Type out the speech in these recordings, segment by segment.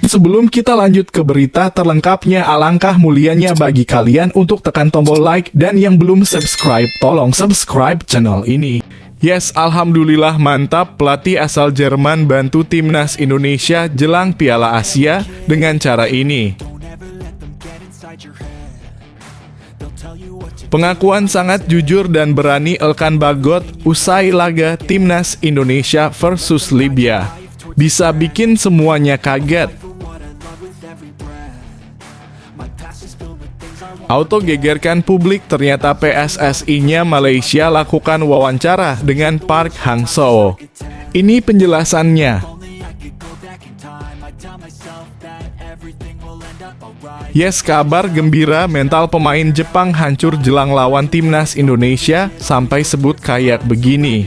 Sebelum kita lanjut ke berita terlengkapnya, alangkah mulianya bagi kalian untuk tekan tombol like, dan yang belum subscribe, tolong subscribe channel ini. Yes, alhamdulillah mantap, pelatih asal Jerman bantu timnas Indonesia jelang Piala Asia dengan cara ini. Pengakuan sangat jujur dan berani Elkan Bagot usai laga timnas Indonesia versus Libya. Bisa bikin semuanya kaget. Auto gegerkan publik, ternyata PSSI-nya Malaysia lakukan wawancara dengan Park Hang-seo. Ini penjelasannya. Yes, kabar gembira, mental pemain Jepang hancur jelang lawan timnas Indonesia, sampai sebut kayak begini.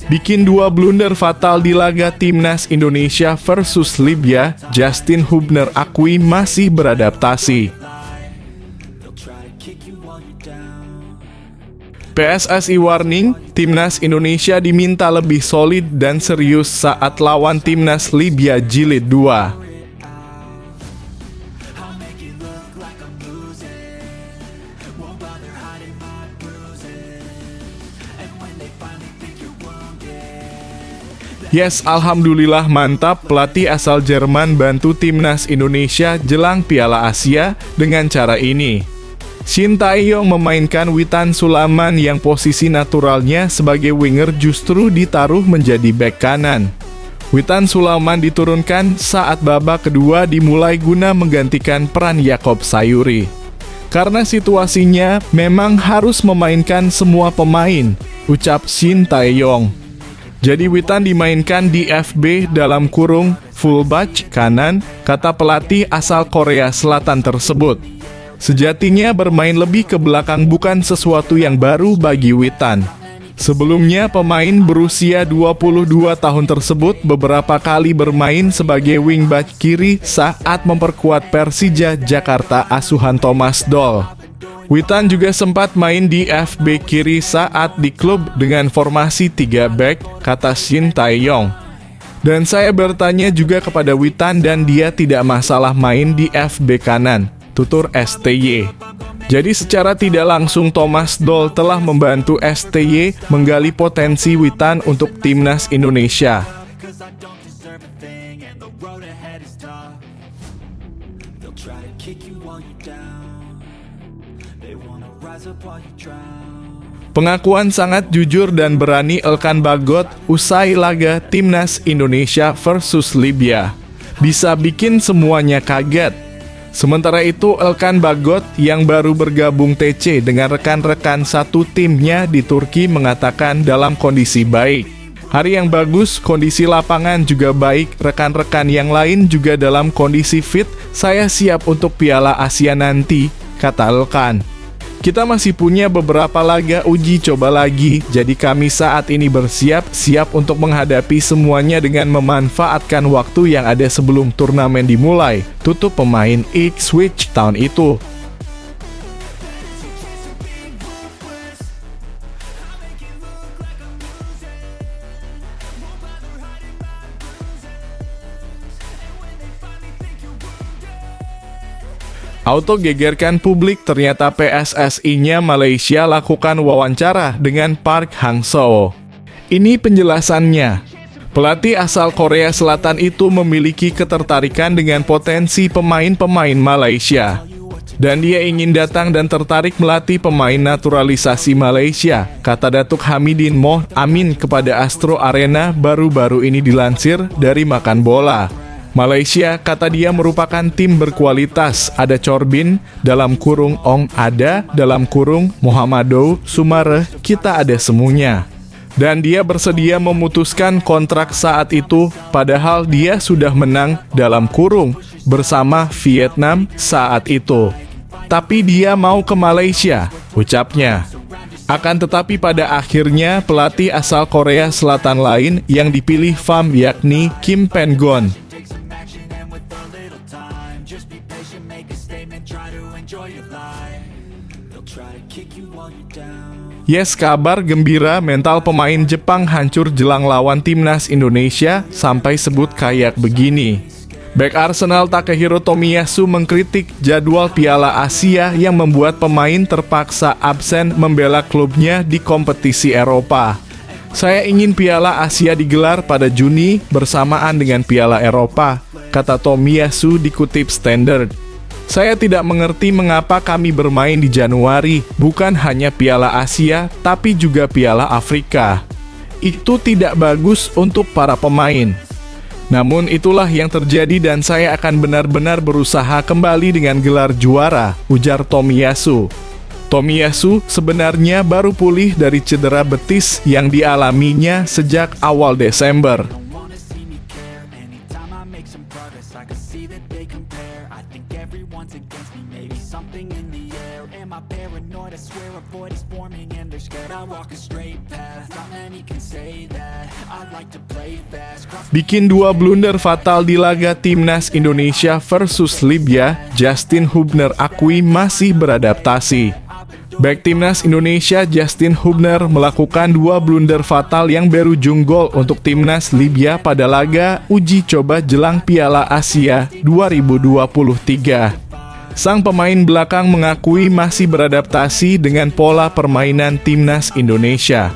Bikin 2 blunder fatal di laga timnas Indonesia versus Libya, Justin Hubner akui masih beradaptasi. PSSI warning, timnas Indonesia diminta lebih solid dan serius saat lawan timnas Libya Jilid 2. Yes, alhamdulillah mantap, pelatih asal Jerman bantu timnas Indonesia jelang Piala Asia dengan cara ini. Shin Tae-yong memainkan Witan Sulaiman yang posisi naturalnya sebagai winger justru ditaruh menjadi bek kanan. Witan Sulaiman diturunkan saat babak kedua dimulai guna menggantikan peran Yakob Sayuri. Karena situasinya memang harus memainkan semua pemain, ucap Shin Tae-yong. Jadi Witan dimainkan di FB dalam kurung fullback kanan, kata pelatih asal Korea Selatan tersebut. Sejatinya bermain lebih ke belakang bukan sesuatu yang baru bagi Witan. Sebelumnya pemain berusia 22 tahun tersebut beberapa kali bermain sebagai wingback kiri saat memperkuat Persija Jakarta asuhan Thomas Doll. Witan juga sempat main di FB kiri saat di klub dengan formasi 3 back, kata Shin Tae-yong. Dan saya bertanya juga kepada Witan dan dia tidak masalah main di FB kanan, tutur STY. Jadi secara tidak langsung Thomas Doll telah membantu STY menggali potensi Witan untuk timnas Indonesia. Pengakuan sangat jujur dan berani Elkan Bagot usai laga timnas Indonesia versus Libya. Bisa bikin semuanya kaget. Sementara itu Elkan Bagot yang baru bergabung TC dengan rekan-rekan satu timnya di Turki mengatakan dalam kondisi baik. Hari yang bagus, kondisi lapangan juga baik, rekan-rekan yang lain juga dalam kondisi fit. Saya siap untuk Piala Asia nanti, kata Elkan. Kita masih punya beberapa laga uji coba lagi, jadi kami saat ini siap untuk menghadapi semuanya dengan memanfaatkan waktu yang ada sebelum turnamen dimulai, tutup pemain Ipswich tahun itu. Auto gegerkan publik, ternyata PSSI-nya Malaysia lakukan wawancara dengan Park Hang-seo. Ini penjelasannya. Pelatih asal Korea Selatan itu memiliki ketertarikan dengan potensi pemain-pemain Malaysia. Dan dia ingin datang dan tertarik melatih pemain naturalisasi Malaysia, kata Datuk Hamidin Moh Amin kepada Astro Arena baru-baru ini dilansir dari Makan Bola. Malaysia, kata dia, merupakan tim berkualitas. Ada Corbin, dalam kurung Ong ada, dalam kurung Muhammadu Sumareh, kita ada semuanya. Dan dia bersedia memutuskan kontrak saat itu, padahal dia sudah menang dalam kurung bersama Vietnam saat itu. Tapi dia mau ke Malaysia, ucapnya. Akan tetapi pada akhirnya pelatih asal Korea Selatan lain yang dipilih FAM yakni Kim Pen-gon. Yes, kabar gembira, mental pemain Jepang hancur jelang lawan timnas Indonesia sampai sebut kayak begini. Bek Arsenal Takehiro Tomiyasu mengkritik jadwal Piala Asia yang membuat pemain terpaksa absen membela klubnya di kompetisi Eropa. Saya ingin Piala Asia digelar pada Juni bersamaan dengan Piala Eropa, kata Tomiyasu dikutip Standard. Saya tidak mengerti mengapa kami bermain di Januari, bukan hanya Piala Asia, tapi juga Piala Afrika. Itu tidak bagus untuk para pemain. Namun itulah yang terjadi dan saya akan benar-benar berusaha kembali dengan gelar juara, ujar Tomiyasu. Tomiyasu sebenarnya baru pulih dari cedera betis yang dialaminya sejak awal Desember. Bikin dua blunder fatal di laga timnas Indonesia versus Libya, Justin Hubner akui masih beradaptasi. Bek timnas Indonesia Justin Hubner melakukan dua blunder fatal yang berujung gol untuk timnas Libya pada laga uji coba jelang Piala Asia 2023. Sang pemain belakang mengakui masih beradaptasi dengan pola permainan timnas Indonesia.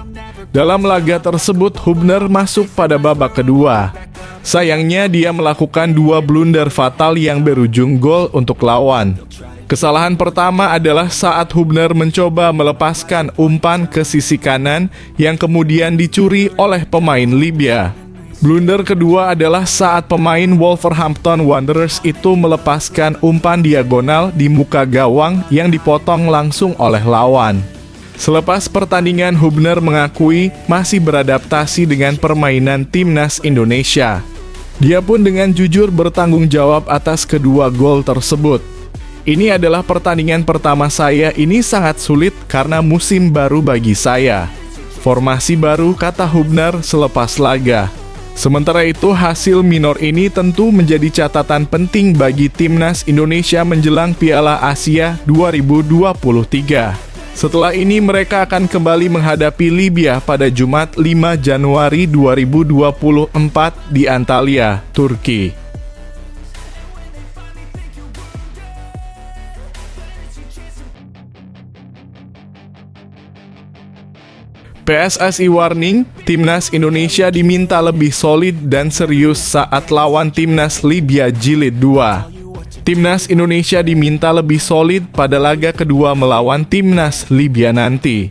Dalam laga tersebut, Hubner masuk pada babak kedua. Sayangnya dia melakukan dua blunder fatal yang berujung gol untuk lawan. Kesalahan pertama adalah saat Hubner mencoba melepaskan umpan ke sisi kanan yang kemudian dicuri oleh pemain Libya. Blunder kedua adalah saat pemain Wolverhampton Wanderers itu melepaskan umpan diagonal di muka gawang yang dipotong langsung oleh lawan. Selepas pertandingan, Hubner mengakui masih beradaptasi dengan permainan timnas Indonesia. Dia pun dengan jujur bertanggung jawab atas kedua gol tersebut. Ini adalah pertandingan pertama saya, ini sangat sulit karena musim baru bagi saya. Formasi baru, kata Hubner selepas laga. Sementara itu, hasil minor ini tentu menjadi catatan penting bagi timnas Indonesia menjelang Piala Asia 2023. Setelah ini mereka akan kembali menghadapi Libya pada Jumat 5 Januari 2024 di Antalya, Turki. PSSI warning, timnas Indonesia diminta lebih solid dan serius saat lawan timnas Libya Jilid 2. Timnas Indonesia diminta lebih solid pada laga kedua melawan timnas Libya nanti.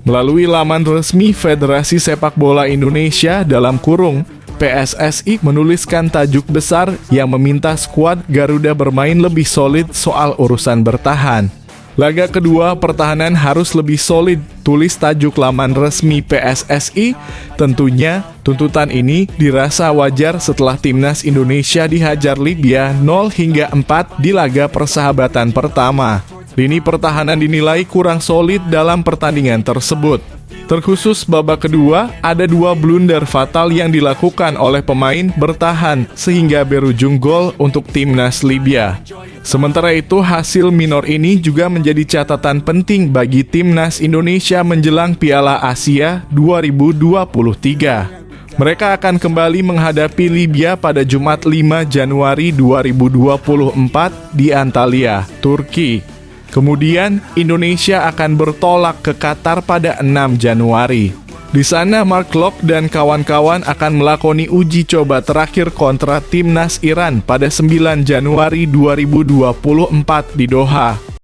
Melalui laman resmi Federasi Sepak Bola Indonesia dalam kurung, PSSI menuliskan tajuk besar yang meminta skuad Garuda bermain lebih solid soal urusan bertahan. Laga kedua, pertahanan harus lebih solid, tulis tajuk laman resmi PSSI. Tentunya, tuntutan ini dirasa wajar setelah timnas Indonesia dihajar Libya 0-4 di laga persahabatan pertama. Lini pertahanan dinilai kurang solid dalam pertandingan tersebut. Terkhusus babak kedua, ada dua blunder fatal yang dilakukan oleh pemain bertahan sehingga berujung gol untuk timnas Libya. Sementara itu, hasil minor ini juga menjadi catatan penting bagi timnas Indonesia menjelang Piala Asia 2023. Mereka akan kembali menghadapi Libya pada Jumat 5 Januari 2024 di Antalya, Turki. Kemudian, Indonesia akan bertolak ke Qatar pada 6 Januari. Di sana, Mark Locke dan kawan-kawan akan melakoni uji coba terakhir kontra timnas Iran pada 9 Januari 2024 di Doha.